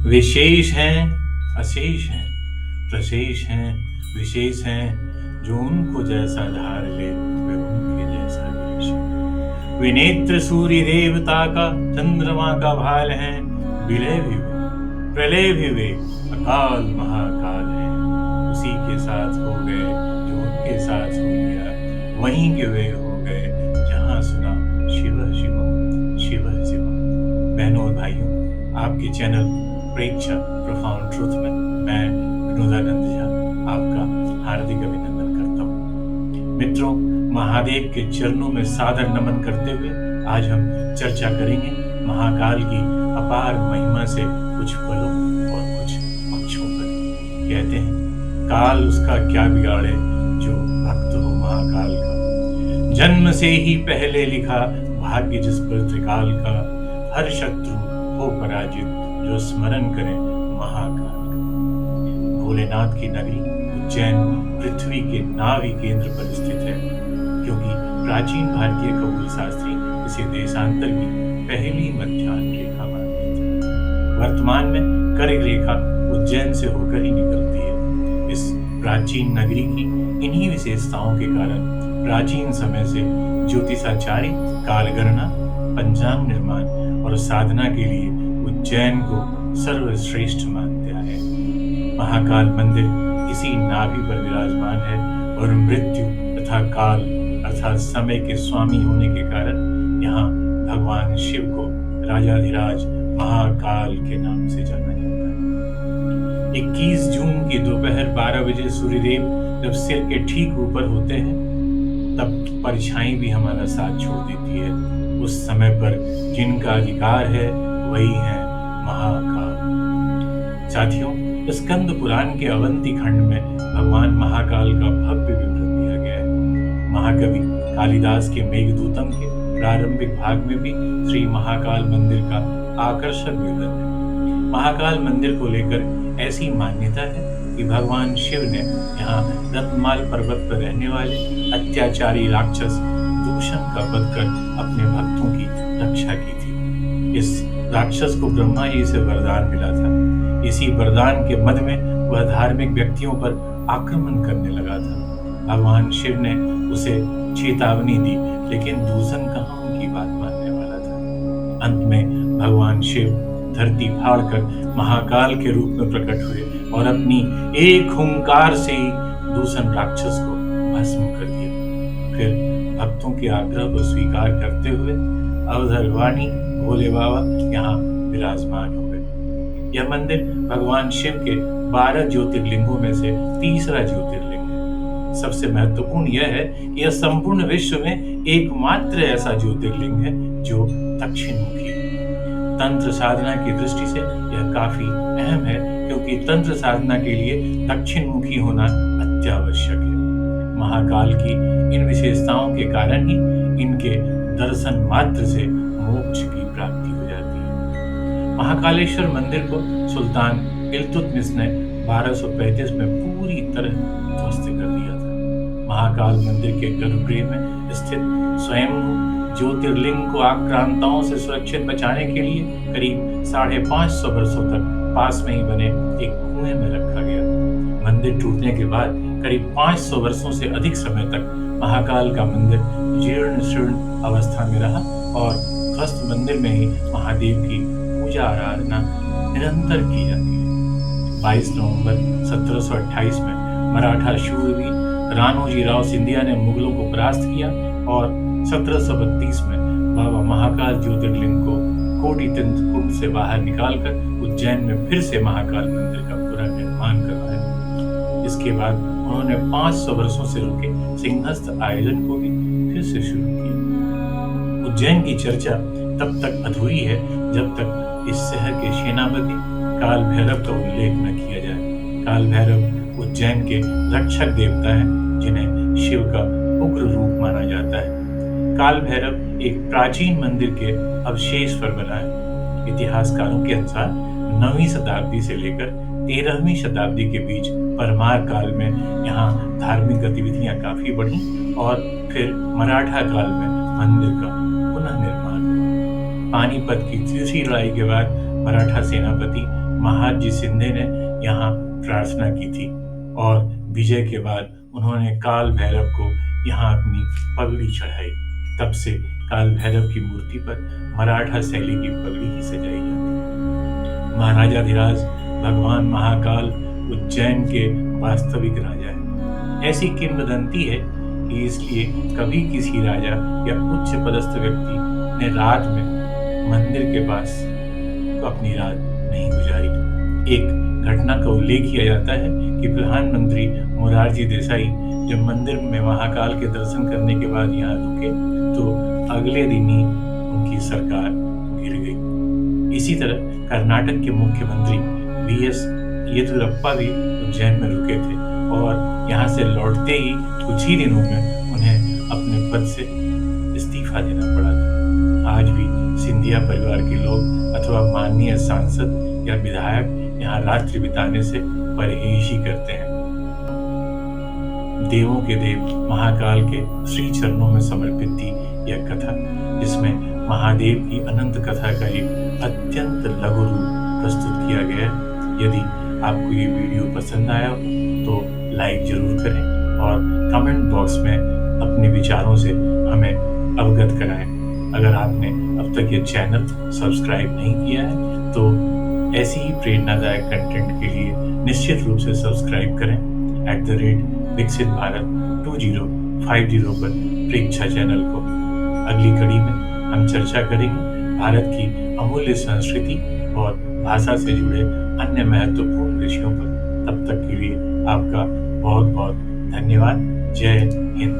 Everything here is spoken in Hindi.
विशेष हैं, अशेष हैं, प्रशेष हैं, विशेष हैं, जो उनको जैसा धार ले वे उनके जैसा वेश है। विनेत्र सूर्य देवता का चंद्रमा का भाल हैं, विलय भी वे, प्रलय भी वे, अकाल महाकाल हैं। उसी के साथ हो गए जो उनके साथ हो गया, वहीं के वे हो गए जहां सुना शिव शिव शिव शिव। बहनों और भाइयों, आपके चैनल प्रेक्षा प्रोफाउंड ट्रूथ में मैं विनोदानंद झा आपका हार्दिक अभिनंदन करता हूँ। मित्रों, महादेव के चरणों में सादर नमन करते हुए आज हम चर्चा करेंगे महाकाल की अपार महिमा से कुछ पलों और कुछ पक्षों पर। कहते हैं काल उसका क्या बिगाड़े जो भक्त हो महाकाल का। जन्म से ही पहले लिखा भाग्य जिस पर त्रिकाल का, हर शत्रु हो पराजित जो स्मरण करें महाकाल का। भोलेनाथ की नगरी उज्जैन पृथ्वी के नाभि केंद्र पर स्थित है, क्योंकि प्राचीन भारतीय खगोल शास्त्री इसे देशांतर की पहली मध्याह्न रेखा मानते थे। वर्तमान में कर्क रेखा उज्जैन से होकर ही निकलती है। इस प्राचीन नगरी की इन्हीं विशेषताओं के कारण प्राचीन समय से ज्योतिषाचार्य कालगणना, पंचांग निर्माण और साधना के लिए उज्जैन को सर्वश्रेष्ठ मानते आए। महाकाल मंदिर इसी नाभि पर विराजमान है और मृत्यु तथा काल अर्थात समय के स्वामी होने के कारण यहाँ भगवान शिव को राजाधिराज महाकाल के नाम से जाना जाता है। 21 जून की दोपहर 12 बजे सूर्यदेव जब सिर के ठीक ऊपर होते हैं, तब परछाई भी हमारा साथ छोड़ देती है। उस समय पर जिनका अधिकार है वही है महाकाल। साथियों, स्कंद पुराण के अवंती खंड में भगवान महाकाल का भव्य विवरण दिया गया है। महाकवि कालिदास के मेघदूतम के प्रारंभिक भाग में भी श्री महाकाल मंदिर का आकर्षक विवरण है। महाकाल मंदिर को लेकर ऐसी मान्यता है कि भगवान शिव ने यहाँ रत्नमाल पर्वत पर रहने वाले अत्याचारी राक्षस दूषण का वध कर अपने भक्तों की रक्षा की थी। इस राक्षस को ब्रह्मा जी से वरदान मिला था। इसी वरदान के मद में वह धार्मिक व्यक्तियों पर आक्रमण करने लगा था। भगवान शिव ने उसे चेतावनी दी, लेकिन दूषण कहाँ उनकी बात मानने वाला था। अंत में भगवान शिव धरती फाड़कर महाकाल के रूप में प्रकट हुए और अपनी एक हुंकार से ही दूषण राक्षस को भस्म कर दिया। फिर भक्तों के आग्रह को स्वीकार करते हुए अवधरवाणी भोले बाबा यहाँ विराजमान हो गए। यह मंदिर भगवान शिव के 12 ज्योतिर्लिंगों में से तीसरा ज्योतिर्लिंग है। सबसे महत्वपूर्ण यह है कि यह संपूर्ण विश्व में एकमात्र ऐसा ज्योतिर्लिंग है जो दक्षिणमुखी है। तंत्र साधना की दृष्टि से यह काफी अहम है, क्योंकि तंत्र साधना के लिए दक्षिणमुखी होना अत्यावश्यक है। महाकाल की इन विशेषताओं के कारण ही इनके दर्शन मात्र से मोक्ष की प्राप्ति हो जाती है। महाकालेश्वर मंदिर को सुल्तान इल्तुतमिश ने 1235 में पूरी तरह ध्वस्त कर दिया था। महाकाल मंदिर के गर्भगृह में स्थित स्वयंभू ज्योतिर्लिंग को आक्रांताओं से सुरक्षित बचाने के लिए करीब 550 वर्षों तक पास में ही बने एक कुएं में रखा गया। मंदिर टूटने के बाद करीब 500 वर्षों से अधिक समय तक महाकाल का मंदिर जीर्ण शीर्ण अवस्था में रहा और ध्वस्त मंदिर में ही महादेव की पूजा आराधना निरंतर की जाती है। 22 नवंबर 1728 में मराठा शूरवीर राणोजी राव सिंधिया ने मुगलों को परास्त किया और 1732 में बाबा महाकाल ज्योतिर्लिंग को कोटि तीर्थ कुंड से बाहर निकालकर उज्जैन में फिर से महाकाल मंदिर का पूरा निर्माण करवाया। इसके बाद उन्होंने 500 वर्षों से रुके सिंहस्थ आयोजन को भी फिर से शुरू किया। उज्जैन की चर्चा तब तक अधूरी है जब तक इस शहर के सेनापति काल भैरव का उल्लेख न किया जाए। काल भैरव उज्जैन के रक्षक देवता हैं, जिन्हें शिव का उग्र रूप माना जाता है। काल भैरव एक प्राचीन मंदिर के अवशेष पर बना है। इतिहासकारों के अनुसार 9वीं शताब्दी से लेकर 13वीं शताब्दी के बीच परमार काल में यहाँ धार्मिक गतिविधियां काफी बढ़ी और फिर मराठा काल में मंदिर का पुनः निर्माण हुआ। पानीपत की तीसरी लड़ाई के बाद मराठा सेनापति महादजी शिंदे ने यहाँ प्रार्थना की थी और विजय के बाद उन्होंने काल भैरव को यहाँ अपनी पगड़ी चढ़ाई। तब से काल भैरव की मूर्ति पर मराठा शैली की पगड़ी ही सजाई जाती है। महाराजाधिराज भगवान महाकाल उज्जैन के वास्तविक राजा है। ऐसी किंवदंती है कि इसलिए कभी किसी राजा या उच्च पदस्थ व्यक्ति ने रात में मंदिर के पास अपनी रात नहीं गुजारी। एक घटना का उल्लेख किया जाता है कि प्रधानमंत्री मोरारजी देसाई जब मंदिर में महाकाल के दर्शन करने के बाद यहाँ रुके तो अगले दिन ही उनकी सरकार गिर गई। इसी तरह कर्नाटक के मुख्यमंत्री वीएस येदियुरप्पा भी उज्जैन में रुके थे और यहाँ से लौटते ही कुछ ही दिनों में उन्हें अपने पद से इस्तीफा देना पड़ा था। आज भी सिंधिया परिवार के लोग अथवा माननीय सांसद या विधायक यहाँ रात्रि बिताने से परहेज ही करते हैं। देवों के देव महाकाल के श्री चरणों में समर्पित थी यह कथा, जिसमें महादेव की अनंत कथा का एक अत्यंत लघु रूप प्रस्तुत किया गया है। यदि आपको ये वीडियो पसंद आया तो लाइक जरूर करें और कमेंट बॉक्स में अपने विचारों से हमें अवगत कराएं। अगर आपने अब तक ये चैनल सब्सक्राइब नहीं किया है तो ऐसी ही प्रेरणादायक कंटेंट के लिए निश्चित रूप से सब्सक्राइब करें। @विकसित भारत 2050 पर प्रेक्षा चैनल को। अगली कड़ी में हम चर्चा करेंगे भारत की अमूल्य संस्कृति और भाषा से जुड़े अन्य महत्वपूर्ण विषयों पर। तब तक के लिए आपका बहुत बहुत धन्यवाद। जय हिंद।